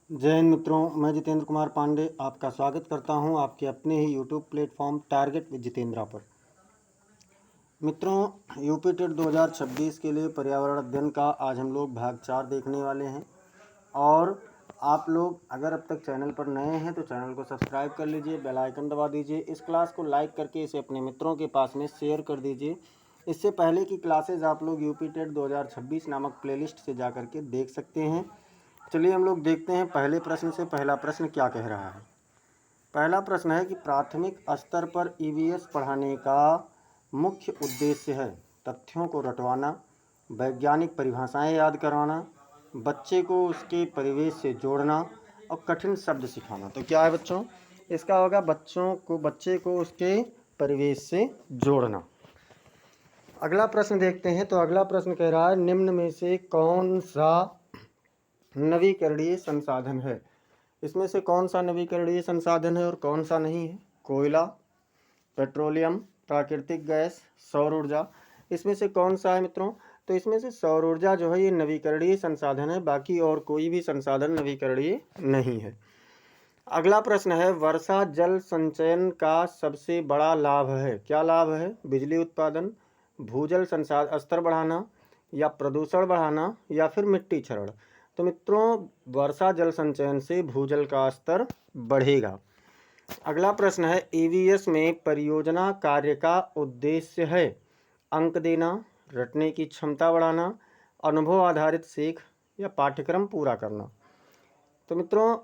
जय हिंद मित्रों, मैं जितेंद्र कुमार पांडे आपका स्वागत करता हूं आपके अपने ही YouTube platform target with Jitendra पर। मित्रों, यूपी टेट 2026 के लिए पर्यावरण अध्ययन का आज हम लोग भाग 4 देखने वाले हैं। और आप लोग अगर अब तक चैनल पर नए हैं तो चैनल को सब्सक्राइब कर लीजिए, बेल आइकन दबा दीजिए, इस क्लास को लाइक करके इसे अपने मित्रों के पास में शेयर कर दीजिए। इससे पहले की क्लासेज आप लोग यूपी टेट 2026 नामक प्लेलिस्ट से जा करके देख सकते हैं। चलिए हम लोग देखते हैं पहले प्रश्न से। पहला प्रश्न क्या कह रहा है। पहला प्रश्न है कि प्राथमिक स्तर पर ईवीएस पढ़ाने का मुख्य उद्देश्य है तथ्यों को रटवाना, वैज्ञानिक परिभाषाएं याद कराना, बच्चे को उसके परिवेश से जोड़ना और कठिन शब्द सिखाना। तो क्या है बच्चों, इसका होगा बच्चे को उसके परिवेश से जोड़ना। अगला प्रश्न देखते हैं। तो अगला प्रश्न कह रहा है निम्न में से कौन सा नवीकरणीय संसाधन है। इसमें से कौन सा नवीकरणीय संसाधन है और कौन सा नहीं है। कोयला, पेट्रोलियम, प्राकृतिक गैस, सौर ऊर्जा। इसमें से कौन सा है मित्रों। तो इसमें से सौर ऊर्जा जो है ये नवीकरणीय संसाधन है, बाकी और कोई भी संसाधन नवीकरणीय नहीं है। अगला प्रश्न है वर्षा जल संचयन का सबसे बड़ा लाभ है। क्या लाभ है। बिजली उत्पादन, भूजल संसाधन स्तर बढ़ाना, या प्रदूषण बढ़ाना, या फिर मिट्टी क्षरण। तो मित्रों, वर्षा जल संचयन से भूजल का स्तर बढ़ेगा। अगला प्रश्न है ईवीएस में परियोजना कार्य का उद्देश्य है अंक देना, रटने की क्षमता बढ़ाना, अनुभव आधारित सीख, या पाठ्यक्रम पूरा करना। तो मित्रों,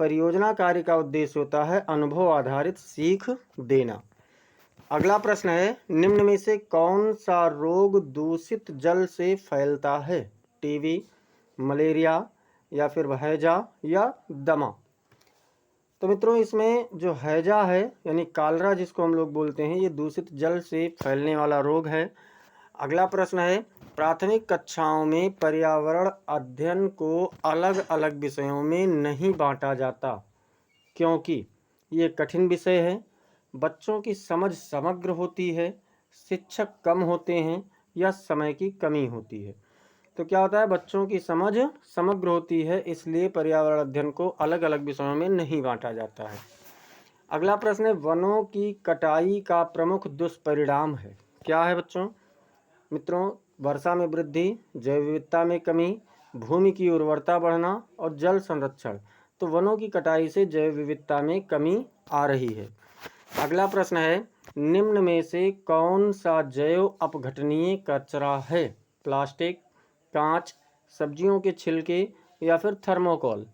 परियोजना कार्य का उद्देश्य होता है अनुभव आधारित सीख देना। अगला प्रश्न है निम्न में से कौन सा रोग दूषित जल से फैलता है। टीबी, मलेरिया, या फिर हैजा, या दमा। तो मित्रों, इसमें जो हैजा है यानी कालरा जिसको हम लोग बोलते हैं, ये दूषित जल से फैलने वाला रोग है। अगला प्रश्न है प्राथमिक कक्षाओं में पर्यावरण अध्ययन को अलग अलग विषयों में नहीं बांटा जाता क्योंकि ये कठिन विषय है, बच्चों की समझ समग्र होती है, शिक्षक कम होते हैं, या समय की कमी होती है। तो क्या होता है, बच्चों की समझ समग्र होती है, इसलिए पर्यावरण अध्ययन को अलग अलग विषयों में नहीं बांटा जाता है। अगला प्रश्न है वनों की कटाई का प्रमुख दुष्परिणाम है। क्या है बच्चों। मित्रों, वर्षा में वृद्धि, जैव विविधता में कमी, भूमि की उर्वरता बढ़ना और जल संरक्षण। तो वनों की कटाई से जैव विविधता में कमी आ रही है। अगला प्रश्न है निम्न में से कौन सा जैव अपघटनीय कचरा है। प्लास्टिक, कांच, सब्जियों के छिलके, या फिर थर्मोकोल।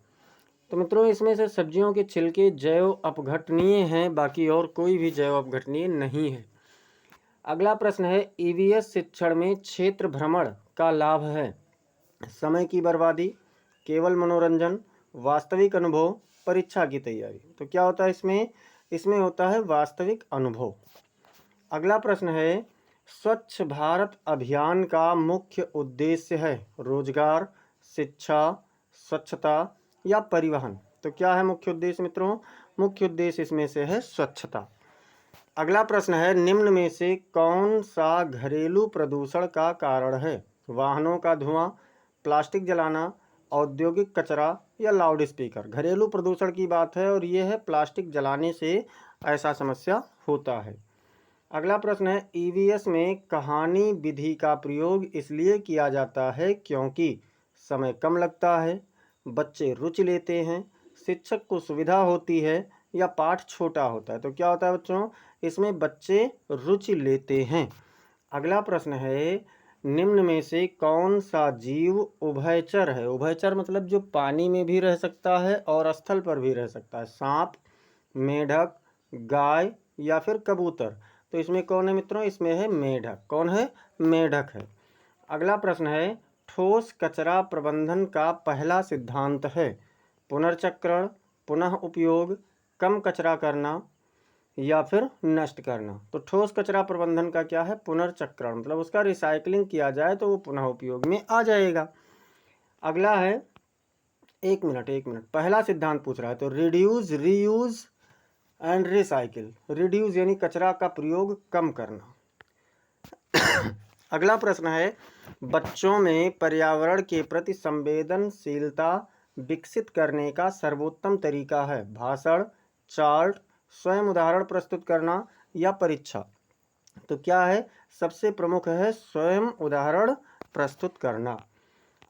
तो मित्रों, इसमें से सब्जियों के छिलके जैव अपघटनीय हैं, बाकी और कोई भी जैव अपघटनीय नहीं है। अगला प्रश्न है ईवीएस शिक्षण में क्षेत्र भ्रमण का लाभ है समय की बर्बादी, केवल मनोरंजन, वास्तविक अनुभव, परीक्षा की तैयारी। तो क्या होता है इसमें होता है वास्तविक अनुभव। अगला प्रश्न है स्वच्छ भारत अभियान का मुख्य उद्देश्य है रोजगार, शिक्षा, स्वच्छता, या परिवहन। तो क्या है मुख्य उद्देश्य मित्रों। मुख्य उद्देश्य इसमें से है स्वच्छता। अगला प्रश्न है निम्न में से कौन सा घरेलू प्रदूषण का कारण है। वाहनों का धुआं, प्लास्टिक जलाना, औद्योगिक कचरा, या लाउड स्पीकर। घरेलू प्रदूषण की बात है और ये है प्लास्टिक जलाने से ऐसा समस्या होता है। अगला प्रश्न है ईवीएस में कहानी विधि का प्रयोग इसलिए किया जाता है क्योंकि समय कम लगता है, बच्चे रुचि लेते हैं, शिक्षक को सुविधा होती है, या पाठ छोटा होता है। तो क्या होता है बच्चों, इसमें बच्चे रुचि लेते हैं। अगला प्रश्न है निम्न में से कौन सा जीव उभयचर है। उभयचर मतलब जो पानी में भी रह सकता है और स्थल पर भी रह सकता है। सांप, मेढक, गाय, या फिर कबूतर। तो इसमें कौन है मित्रों, इसमें है मेढक। कौन है, मेढक है। अगला प्रश्न है ठोस कचरा प्रबंधन का पहला सिद्धांत है पुनर्चक्रण, पुनः उपयोग, कम कचरा करना, या फिर नष्ट करना। तो ठोस कचरा प्रबंधन का क्या है, पुनर्चक्रण, मतलब उसका रिसाइकलिंग किया जाए तो वो पुनः उपयोग में आ जाएगा। अगला है एक मिनट पहला सिद्धांत पूछ रहा है तो reduce, reuse and recycle. Reduce यानी कचरा का प्रयोग कम करना। अगला प्रश्न है बच्चों में पर्यावरण के प्रति संवेदनशीलता विकसित करने का सर्वोत्तम तरीका है? भाषण, चार्ट, स्वयं उदाहरण प्रस्तुत करना या परीक्षा? तो क्या है? सबसे प्रमुख है स्वयं उदाहरण प्रस्तुत करना।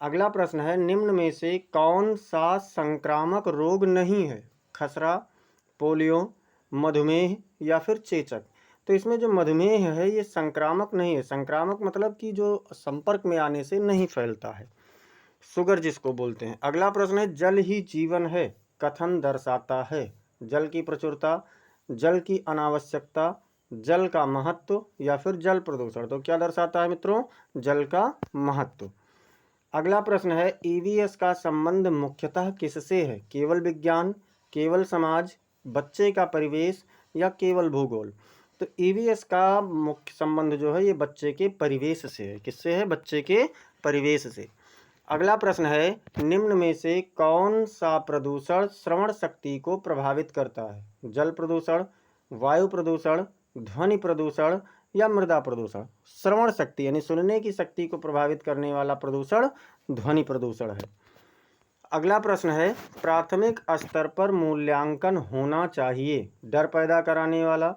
अगला प्रश्न है, निम्न में से कौन सा संक्रामक रोग नहीं है? खसरा, पोलियो, मधुमेह या फिर चेचक? तो इसमें जो मधुमेह है ये संक्रामक नहीं है। संक्रामक मतलब कि जो संपर्क में आने से नहीं फैलता है, शुगर जिसको बोलते हैं। अगला प्रश्न है, जल ही जीवन है कथन दर्शाता है? जल की प्रचुरता, जल की अनावश्यकता, जल का महत्व या फिर जल प्रदूषण? तो क्या दर्शाता है मित्रों? जल का महत्व। अगला प्रश्न है, ईवीएस का संबंध मुख्यतः किससे है? केवल विज्ञान, केवल समाज, बच्चे का परिवेश या केवल भूगोल? तो ईवीएस का मुख्य संबंध जो है ये बच्चे के परिवेश से है। किससे है? बच्चे के परिवेश से। अगला प्रश्न है, निम्न में से कौन सा प्रदूषण श्रवण शक्ति को प्रभावित करता है? जल प्रदूषण, वायु प्रदूषण, ध्वनि प्रदूषण या मृदा प्रदूषण? श्रवण शक्ति यानी सुनने की शक्ति को प्रभावित करने वाला प्रदूषण ध्वनि प्रदूषण है। अगला प्रश्न है, प्राथमिक स्तर पर मूल्यांकन होना चाहिए? डर पैदा कराने वाला,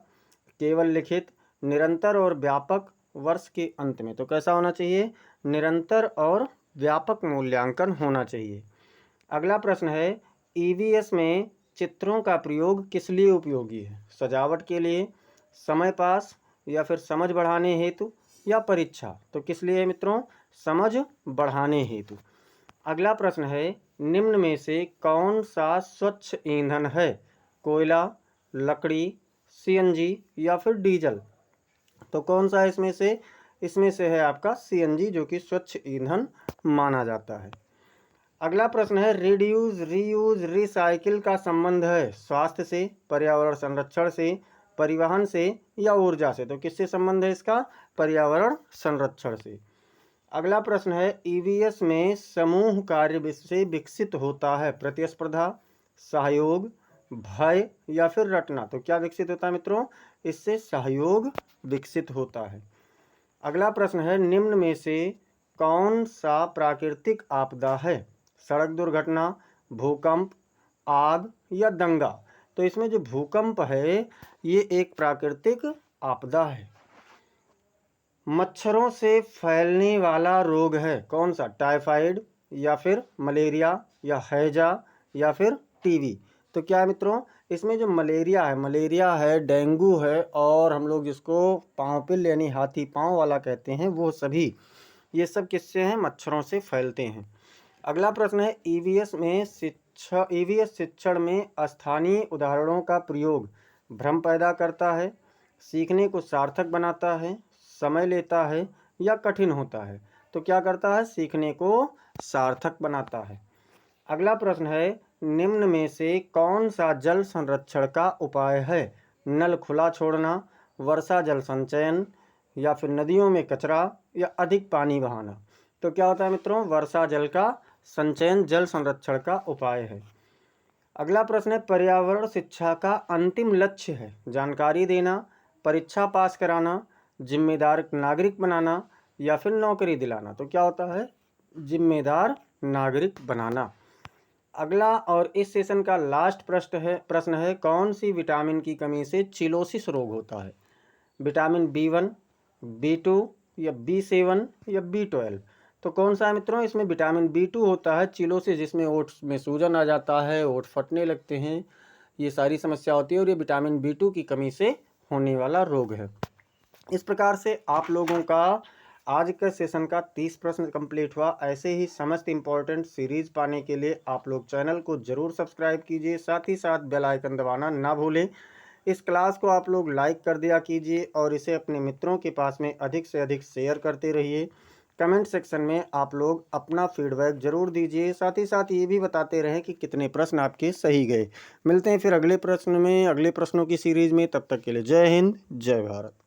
केवल लिखित, निरंतर और व्यापक, वर्ष के अंत में? तो कैसा होना चाहिए? निरंतर और व्यापक मूल्यांकन होना चाहिए। अगला प्रश्न है, ईवीएस में चित्रों का प्रयोग किस लिए उपयोगी है? सजावट के लिए, समय पास या फिर समझ बढ़ाने हेतु या परीक्षा? तो किस लिए है मित्रों? समझ बढ़ाने हेतु। अगला प्रश्न है, निम्न में से कौन सा स्वच्छ ईंधन है? कोयला, लकड़ी, सीएनजी या फिर डीजल? तो कौन सा है इसमें से? इसमें से है आपका सीएनजी, जो कि स्वच्छ ईंधन माना जाता है। अगला प्रश्न है, रिड्यूस, रीयूज, रिसाइकिल का संबंध है? स्वास्थ्य से, पर्यावरण संरक्षण से, परिवहन से या ऊर्जा से? तो किससे संबंध है इसका? पर्यावरण संरक्षण से। अगला प्रश्न है, ईवीएस में समूह कार्य से विकसित होता है? प्रतिस्पर्धा, सहयोग, भय या फिर रटना? तो क्या विकसित होता है मित्रों? इससे सहयोग विकसित होता है। अगला प्रश्न है, निम्न में से कौन सा प्राकृतिक आपदा है? सड़क दुर्घटना, भूकंप, आग या दंगा? तो इसमें जो भूकंप है ये एक प्राकृतिक आपदा है। मच्छरों से फैलने वाला रोग है कौन सा? टाइफाइड या फिर मलेरिया या हैजा या फिर टीबी? तो क्या है मित्रों? इसमें जो मलेरिया है, डेंगू है और हम लोग जिसको पाँवपिल यानी हाथी पाँव वाला कहते हैं, वो सभी ये सब किससे हैं? मच्छरों से फैलते हैं। अगला प्रश्न है, ईवीएस शिक्षण में स्थानीय उदाहरणों का प्रयोग भ्रम पैदा करता है, सीखने को सार्थक बनाता है, समय लेता है या कठिन होता है? तो क्या करता है? सीखने को सार्थक बनाता है। अगला प्रश्न है, निम्न में से कौन सा जल संरक्षण का उपाय है? नल खुला छोड़ना, वर्षा जल संचयन या फिर नदियों में कचरा या अधिक पानी बहाना? तो क्या होता है मित्रों? वर्षा जल का संचयन जल संरक्षण का उपाय है। अगला प्रश्न है, पर्यावरण शिक्षा का अंतिम लक्ष्य है? जानकारी देना, परीक्षा पास कराना, जिम्मेदार नागरिक बनाना या फिर नौकरी दिलाना? तो क्या होता है? जिम्मेदार नागरिक बनाना। अगला और इस सेशन का लास्ट प्रश्न है, कौन सी विटामिन की कमी से चिलोसिस रोग होता है? विटामिन B1, B2 या B7 या B12? तो कौन सा है मित्रों? इसमें विटामिन B2 होता है। चिलोसिस जिसमें ओठ में सूजन आ जाता है, ओठ फटने लगते हैं, ये सारी समस्या होती है और ये विटामिन B2 की कमी से होने वाला रोग है। इस प्रकार से आप लोगों का आज के सेशन का 30 प्रश्न कंप्लीट हुआ। ऐसे ही समस्त इंपॉर्टेंट सीरीज पाने के लिए आप लोग चैनल को जरूर सब्सक्राइब कीजिए, साथ ही साथ बेल आइकन दबाना ना भूलें। इस क्लास को आप लोग लाइक कर दिया कीजिए और इसे अपने मित्रों के पास में अधिक से अधिक शेयर करते रहिए। कमेंट सेक्शन में आप लोग अपना फीडबैक जरूर दीजिए, साथ ही साथ ये भी बताते रहें कि कितने प्रश्न आपके सही गए। मिलते हैं फिर अगले प्रश्न में, अगले प्रश्नों की सीरीज में। तब तक के लिए जय हिंद, जय भारत।